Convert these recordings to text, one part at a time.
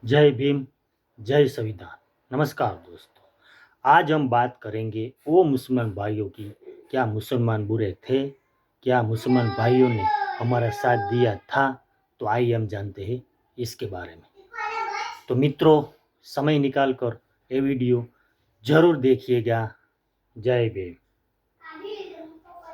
जय भीम, जय संविधान। नमस्कार दोस्तों, आज हम बात करेंगे वो मुसलमान भाइयों की। क्या मुसलमान बुरे थे? क्या मुसलमान भाइयों ने हमारा साथ दिया था? तो आइए हम जानते हैं इसके बारे में। तो मित्रों, समय निकाल कर ये वीडियो ज़रूर देखिएगा। जय भीम।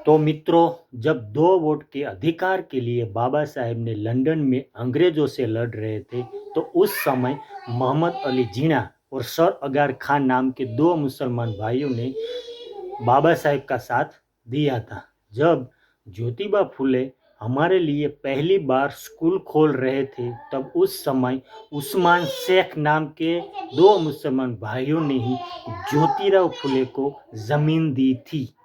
तो मित्रों, जब 2 वोट के अधिकार के लिए बाबा साहेब ने लंदन में अंग्रेजों से लड़ रहे थे, तो उस समय मोहम्मद अली जिन्ना और सर अगार खान नाम के 2 मुसलमान भाइयों ने बाबा साहेब का साथ दिया था। जब ज्योतिबा फुले हमारे लिए पहली बार स्कूल खोल रहे थे, तब उस समय उस्मान शेख नाम के 2 मुसलमान भाइयों ने ही ज्योतिराव फुले को जमीन दी थी।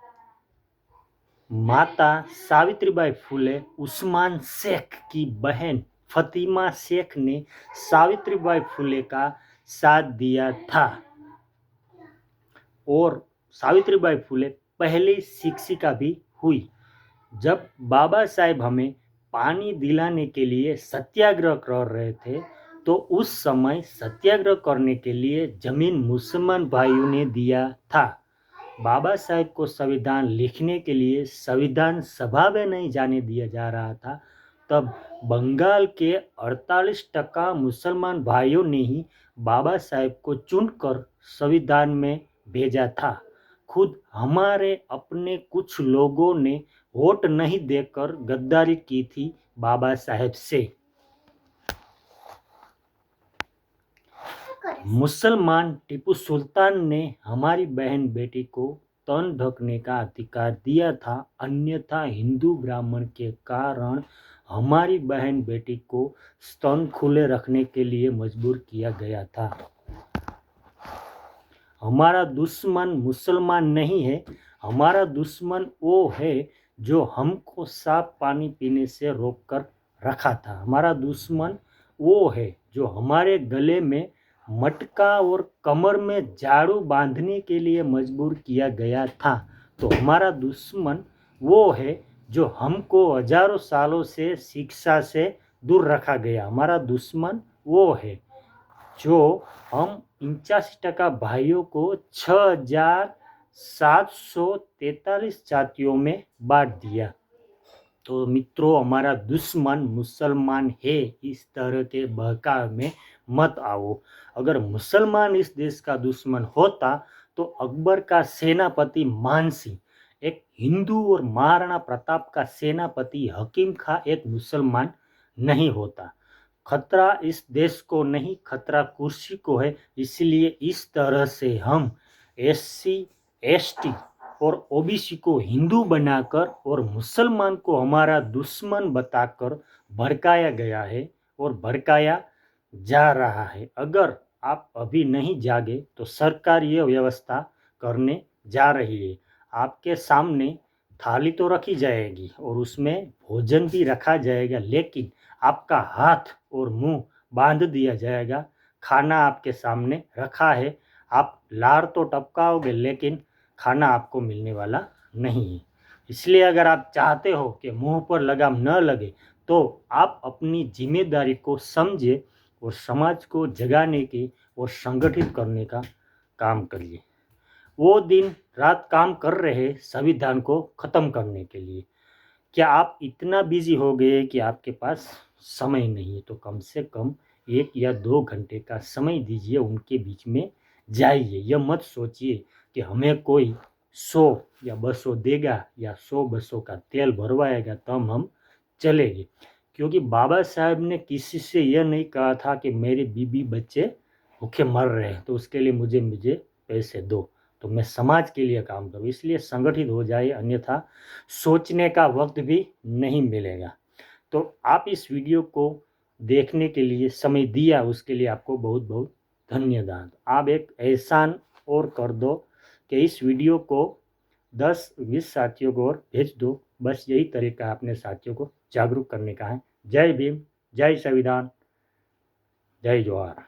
माता सावित्रीबाई फुले उस्मान शेख की बहन फतिमा शेख ने सावित्रीबाई फुले का साथ दिया था और सावित्रीबाई फुले पहली शिक्षिका भी हुई। जब बाबा साहेब हमें पानी दिलाने के लिए सत्याग्रह कर रहे थे, तो उस समय सत्याग्रह करने के लिए जमीन मुसलमान भाइयों ने दिया था। बाबा साहेब को संविधान लिखने के लिए संविधान सभा में नहीं जाने दिया जा रहा था, तब बंगाल के 48% मुसलमान भाइयों ने ही बाबा साहेब को चुनकर संविधान में भेजा था। खुद हमारे अपने कुछ लोगों ने वोट नहीं देकर गद्दारी की थी बाबा साहेब से। मुसलमान टीपू सुल्तान ने हमारी बहन बेटी को तन ढकने का अधिकार दिया था, अन्यथा हिंदू ब्राह्मण के कारण हमारी बहन बेटी को स्तन खुले रखने के लिए मजबूर किया गया था। हमारा दुश्मन मुसलमान नहीं है, हमारा दुश्मन वो है जो हमको साफ पानी पीने से रोककर रखा था। हमारा दुश्मन वो है जो हमारे गले में मटका और कमर में झाड़ू बांधने के लिए मजबूर किया गया था। तो हमारा दुश्मन वो है जो हमको हजारों सालों से शिक्षा से दूर रखा गया। हमारा दुश्मन वो है जो हम 85% भाइयों को 6743 जातियों में बांट दिया। तो मित्रों, हमारा दुश्मन मुसलमान है, इस तरह के बहकावे में मत आओ। अगर मुसलमान इस देश का दुश्मन होता तो अकबर का सेनापति मानसिंह एक हिंदू और महाराणा प्रताप का सेनापति हकीम खां एक मुसलमान नहीं होता। खतरा इस देश को नहीं, खतरा कुर्सी को है। इसलिए इस तरह से हम SC ST और OBC को हिंदू बनाकर और मुसलमान को हमारा दुश्मन बताकर भड़काया गया है और भड़काया जा रहा है। अगर आप अभी नहीं जागे तो सरकार ये व्यवस्था करने जा रही है। आपके सामने थाली तो रखी जाएगी और उसमें भोजन भी रखा जाएगा, लेकिन आपका हाथ और मुंह बांध दिया जाएगा। खाना आपके सामने रखा है, आप लार तो टपकाओगे, लेकिन खाना आपको मिलने वाला नहीं है। इसलिए अगर आप चाहते हो कि मुंह पर लगाम न लगे, तो आप अपनी जिम्मेदारी को समझे और समाज को जगाने की और संगठित करने का काम करिए। वो दिन रात काम कर रहे संविधान को ख़त्म करने के लिए। क्या आप इतना बिजी हो गए कि आपके पास समय नहीं है? तो कम से कम 1 या 2 घंटे का समय दीजिए, उनके बीच में जाइए। यह मत सोचिए कि हमें कोई 100 या 200 देगा या 100-200 का तेल भरवाएगा तब हम चलेंगे, क्योंकि बाबा साहेब ने किसी से यह नहीं कहा था कि मेरे बीबी बच्चे भूखे मर रहे हैं तो उसके लिए मुझे पैसे दो। तो मैं समाज के लिए काम करूँ। इसलिए संगठित हो जाए, अन्यथा सोचने का वक्त भी नहीं मिलेगा। तो आप इस वीडियो को देखने के लिए समय दिया, उसके लिए आपको बहुत बहुत धन्यवाद। आप एक एहसान और कर दो कि इस वीडियो को 10-20 साथियों को और भेज दो। बस यही तरीका अपने साथियों को जागरूक करने का है। जय भीम, जय संविधान, जय जोहार।